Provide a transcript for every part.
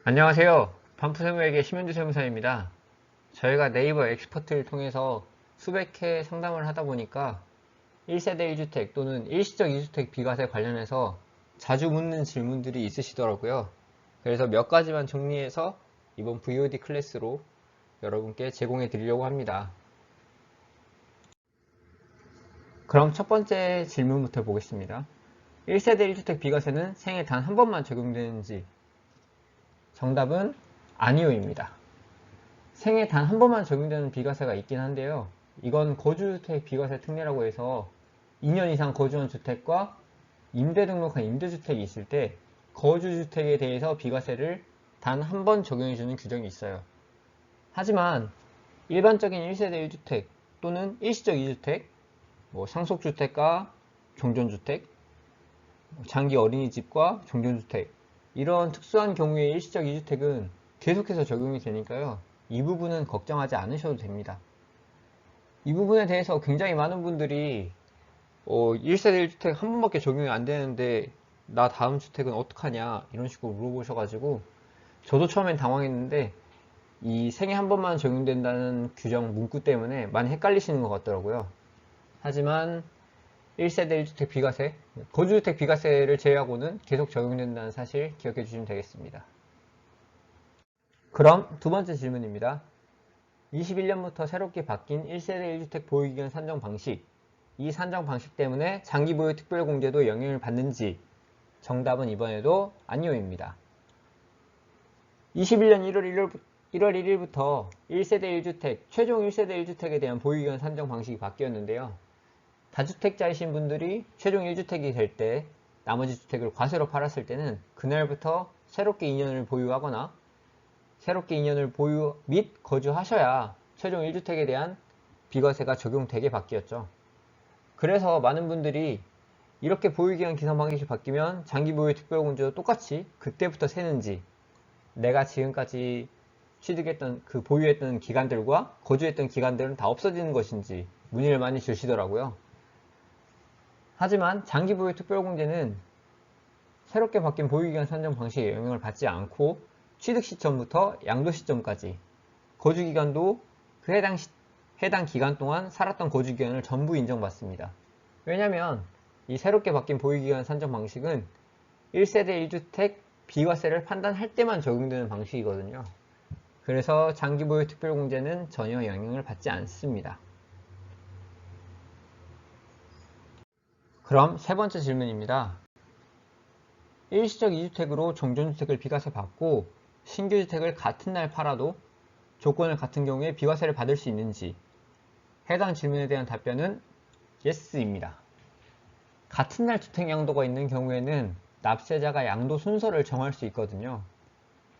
안녕하세요. 반프세무에게 심현주 세무사입니다. 저희가 네이버 엑스퍼트를 통해서 수백 회 상담을 하다 보니까 1세대 1주택 또는 일시적 2주택 비과세 관련해서 자주 묻는 질문들이 있으시더라고요. 그래서 몇 가지만 정리해서 이번 VOD 클래스로 여러분께 제공해 드리려고 합니다. 그럼 첫 번째 질문부터 보겠습니다. 1세대 1주택 비과세는 생애 단 한 번만 적용되는지? 정답은 아니오입니다. 생애 단 한 번만 적용되는 비과세가 있긴 한데요. 이건 거주주택 비과세 특례라고 해서 2년 이상 거주한 주택과 임대 등록한 임대주택이 있을 때 거주주택에 대해서 비과세를 단 한 번 적용해주는 규정이 있어요. 하지만 일반적인 1세대 1주택 또는 일시적 2주택, 상속주택과 종전주택, 장기 어린이집과 종전주택 이런 특수한 경우의 일시적 2주택은 계속해서 적용이 되니까요. 이 부분은 걱정하지 않으셔도 됩니다. 이 부분에 대해서 굉장히 많은 분들이 1세대 1주택 한 번밖에 적용이 안 되는데 나 다음 주택은 어떡하냐 이런 식으로 물어보셔가지고 저도 처음엔 당황했는데 이 생애 한 번만 적용된다는 규정 문구 때문에 많이 헷갈리시는 것 같더라고요. 하지만 1세대 1주택 비과세, 거주주택 비과세를 제외하고는 계속 적용된다는 사실 기억해 주시면 되겠습니다. 그럼 두 번째 질문입니다. 21년부터 새롭게 바뀐 1세대 1주택 보유기간 산정 방식, 이 산정 방식 때문에 장기보유 특별공제도 영향을 받는지? 정답은 이번에도 아니오입니다. 21년 1월 1일부터 1세대 1주택, 최종 1세대 1주택에 대한 보유기간 산정 방식이 바뀌었는데요. 다주택자이신 분들이 최종 1주택이 될 때 나머지 주택을 과세로 팔았을 때는 그날부터 새롭게 2년을 보유하거나 새롭게 2년을 보유 및 거주하셔야 최종 1주택에 대한 비과세가 적용되게 바뀌었죠. 그래서 많은 분들이 이렇게 보유기간 기산 방식이 바뀌면 장기보유 특별공제도 똑같이 그때부터 세는지, 내가 지금까지 취득했던 그 보유했던 기간들과 거주했던 기간들은 다 없어지는 것인지 문의를 많이 주시더라고요. 하지만 장기보유 특별공제는 새롭게 바뀐 보유기간 산정 방식에 영향을 받지 않고 취득 시점부터 양도 시점까지 거주기간도 그 해당 기간 동안 살았던 거주기간을 전부 인정받습니다. 왜냐면 이 새롭게 바뀐 보유기간 산정 방식은 1세대 1주택 비과세를 판단할 때만 적용되는 방식이거든요. 그래서 장기보유 특별공제는 전혀 영향을 받지 않습니다. 그럼 세 번째 질문입니다. 일시적 2주택으로 종전주택을 비과세 받고 신규주택을 같은 날 팔아도 조건을 같은 경우에 비과세를 받을 수 있는지? 해당 질문에 대한 답변은 YES입니다. 같은 날 주택 양도가 있는 경우에는 납세자가 양도 순서를 정할 수 있거든요.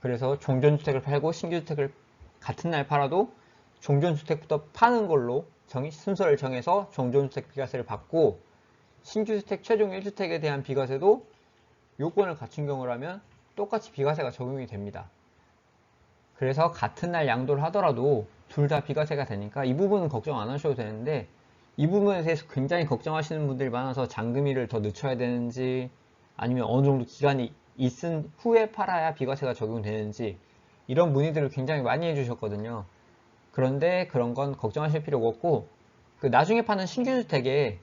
그래서 종전주택을 팔고 신규주택을 같은 날 팔아도 종전주택부터 파는 걸로 순서를 정해서 종전주택 비과세를 받고 신규주택 최종 1주택에 대한 비과세도 요건을 갖춘 경우라면 똑같이 비과세가 적용이 됩니다. 그래서 같은 날 양도를 하더라도 둘 다 비과세가 되니까 이 부분은 걱정 안 하셔도 되는데 이 부분에 대해서 굉장히 걱정하시는 분들이 많아서 잔금일을 더 늦춰야 되는지 아니면 어느 정도 기간이 있은 후에 팔아야 비과세가 적용되는지 이런 문의들을 굉장히 많이 해주셨거든요. 그런데 그런 건 걱정하실 필요가 없고 그 나중에 파는 신규주택에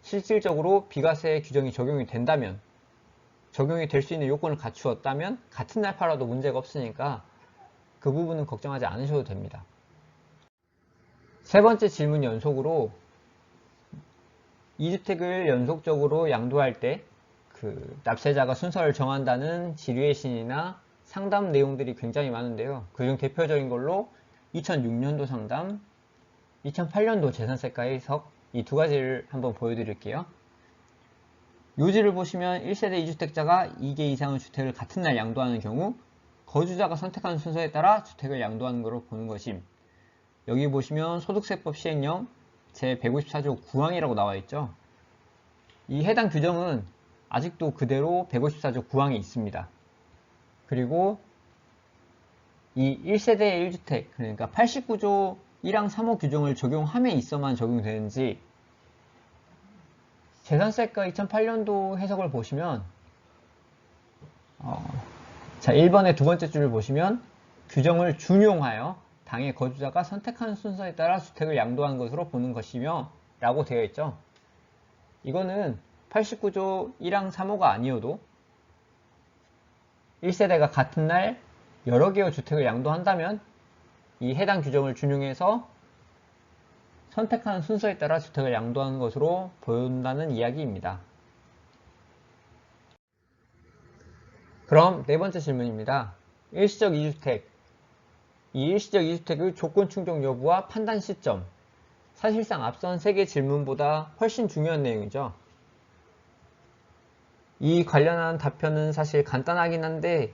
실질적으로 비과세 규정이 적용이 된다면 적용이 될 수 있는 요건을 갖추었다면 같은 날 팔아도 문제가 없으니까 그 부분은 걱정하지 않으셔도 됩니다. 세 번째 질문 연속으로 2주택을 연속적으로 양도할 때 그 납세자가 순서를 정한다는 지류의 신이나 상담 내용들이 굉장히 많은데요. 그중 대표적인 걸로 2006년도 상담, 2008년도 재산세가 해석 이 두 가지를 한번 보여드릴게요. 요지를 보시면 1세대 2주택자가 2개 이상의 주택을 같은 날 양도하는 경우 거주자가 선택하는 순서에 따라 주택을 양도하는 것으로 보는 것임. 여기 보시면 소득세법 시행령 제154조 9항이라고 나와 있죠. 이 해당 규정은 아직도 그대로 154조 9항에 있습니다. 그리고 이 1세대 1주택 그러니까 89조 1항 3호 규정을 적용함에 있어만 적용되는지 재산세가 2008년도 해석을 보시면 자, 1번의 두 번째 줄을 보시면 규정을 준용하여 당의 거주자가 선택하는 순서에 따라 주택을 양도한 것으로 보는 것이며 라고 되어 있죠. 이거는 89조 1항 3호가 아니어도 1세대가 같은 날 여러 개의 주택을 양도한다면 이 해당 규정을 준용해서 선택하는 순서에 따라 주택을 양도하는 것으로 본다는 이야기입니다. 그럼 네 번째 질문입니다. 일시적 2주택. 이 일시적 2주택의 조건 충족 여부와 판단 시점. 사실상 앞선 3개 질문보다 훨씬 중요한 내용이죠. 이 관련한 답변은 사실 간단하긴 한데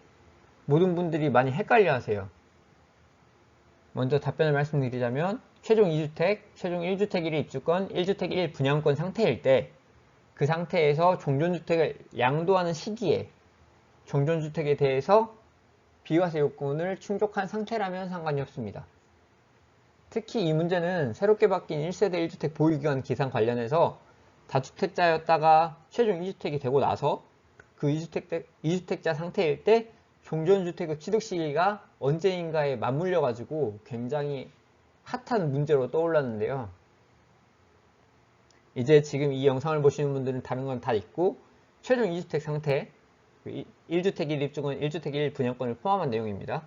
모든 분들이 많이 헷갈려 하세요. 먼저 답변을 말씀드리자면 최종 2주택, 최종 1주택 1의 입주권, 1주택 1 분양권 상태일 때 그 상태에서 종전주택을 양도하는 시기에 종전주택에 대해서 비과세 요건을 충족한 상태라면 상관이 없습니다. 특히 이 문제는 새롭게 바뀐 1세대 1주택 보유기간 기산 관련해서 다주택자였다가 최종 2주택이 되고 나서 그 2주택자 상태일 때 종전주택의 취득 시기가 언제인가에 맞물려 가지고 굉장히 핫한 문제로 떠올랐는데요. 이제 지금 이 영상을 보시는 분들은 다른 건 다 있고 최종 2주택 상태 1주택 1 입주권 1주택 1 분양권을 포함한 내용입니다.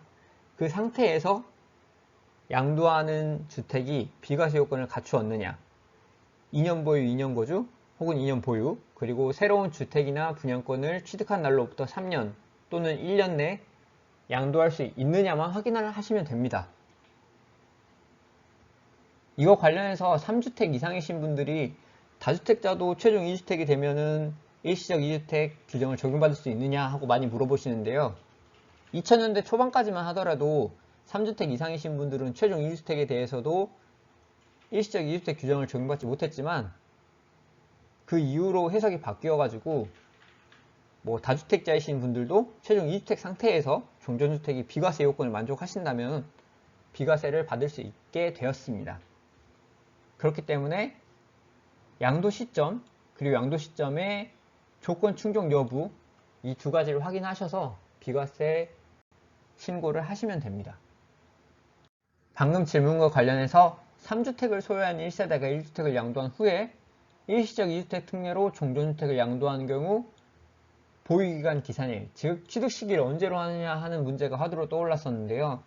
그 상태에서 양도하는 주택이 비과세 요건을 갖추었느냐 2년 보유, 2년 거주 혹은 2년 보유 그리고 새로운 주택이나 분양권을 취득한 날로부터 3년 또는 1년 내 양도할 수 있느냐만 확인을 하시면 됩니다. 이거 관련해서 3주택 이상이신 분들이 다주택자도 최종 2주택이 되면은 일시적 2주택 규정을 적용받을 수 있느냐 하고 많이 물어보시는데요. 2000년대 초반까지만 하더라도 3주택 이상이신 분들은 최종 2주택에 대해서도 일시적 2주택 규정을 적용받지 못했지만 그 이후로 해석이 바뀌어가지고 뭐 다주택자이신 분들도 최종 2주택 상태에서 종전주택이 비과세 요건을 만족하신다면 비과세를 받을 수 있게 되었습니다. 그렇기 때문에 양도 시점 그리고 양도 시점의 조건 충족 여부 이 두 가지를 확인하셔서 비과세 신고를 하시면 됩니다. 방금 질문과 관련해서 3주택을 소유한 1세대가 1주택을 양도한 후에 일시적 2주택 특례로 종전주택을 양도하는 경우 보유기간 기산일, 즉 취득 시기를 언제로 하느냐 하는 문제가 화두로 떠올랐었는데요.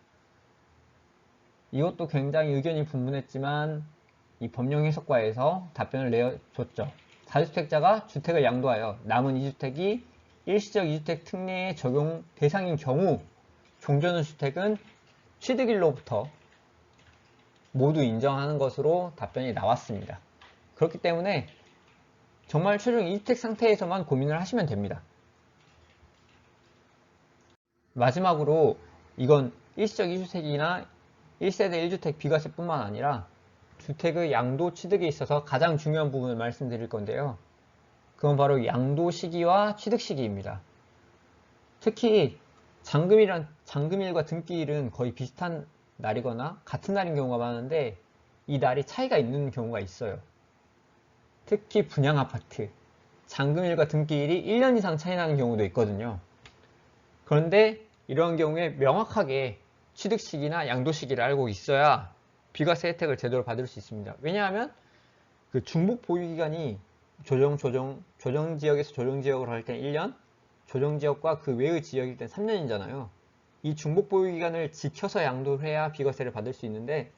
이것도 굉장히 의견이 분분했지만 이 법령 해석과에서 답변을 내줬죠. 다주택자가 주택을 양도하여 남은 2주택이 일시적 2주택 특례의 적용 대상인 경우 종전의 주택은 취득일로부터 모두 인정하는 것으로 답변이 나왔습니다. 그렇기 때문에 정말 최종 2주택 상태에서만 고민을 하시면 됩니다. 마지막으로 이건 일시적 2주택이나 1세대 1주택 비과세뿐만 아니라 주택의 양도 취득에 있어서 가장 중요한 부분을 말씀드릴 건데요. 그건 바로 양도 시기와 취득 시기입니다. 특히 잔금일과 등기일은 거의 비슷한 날이거나 같은 날인 경우가 많은데 이 날이 차이가 있는 경우가 있어요. 특히 분양아파트, 잔금일과 등기일이 1년 이상 차이 나는 경우도 있거든요. 그런데 이런 경우에 명확하게 취득 시기나 양도 시기를 알고 있어야 비과세 혜택을 제대로 받을 수 있습니다. 왜냐하면 그 중복 보유기간이 조정지역에서 조정지역으로 할 때는 1년, 조정지역과 그 외의 지역일 땐 3년이잖아요. 이 중복 보유기간을 지켜서 양도를 해야 비과세를 받을 수 있는데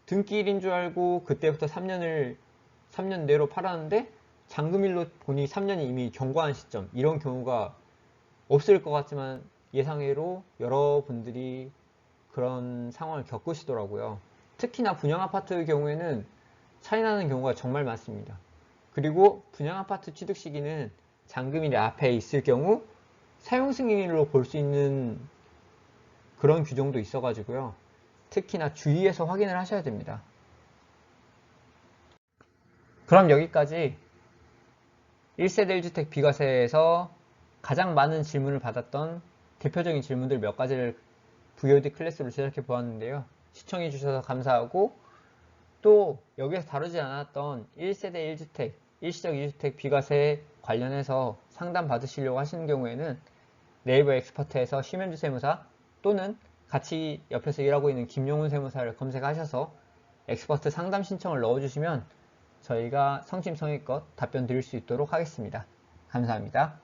등기일인 줄 알고 그때부터 3년 내로 팔았는데 잔금일로 보니 3년이 이미 경과한 시점 이런 경우가 없을 것 같지만 예상외로 여러분들이 그런 상황을 겪으시더라고요. 특히나 분양아파트의 경우에는 차이나는 경우가 정말 많습니다. 그리고 분양아파트 취득 시기는 잔금일이 앞에 있을 경우 사용승인일로 볼 수 있는 그런 규정도 있어가지고요. 특히나 주의해서 확인을 하셔야 됩니다. 그럼 여기까지 1세대 1주택 비과세에서 가장 많은 질문을 받았던 대표적인 질문들 몇 가지를 VOD 클래스로 제작해 보았는데요. 시청해 주셔서 감사하고 또 여기서 다루지 않았던 1세대 1주택, 일시적 2주택 비과세 관련해서 상담 받으시려고 하시는 경우에는 네이버 엑스퍼트에서 심현주 세무사 또는 같이 옆에서 일하고 있는 김용훈 세무사를 검색하셔서 엑스퍼트 상담 신청을 넣어주시면 저희가 성심성의껏 답변 드릴 수 있도록 하겠습니다. 감사합니다.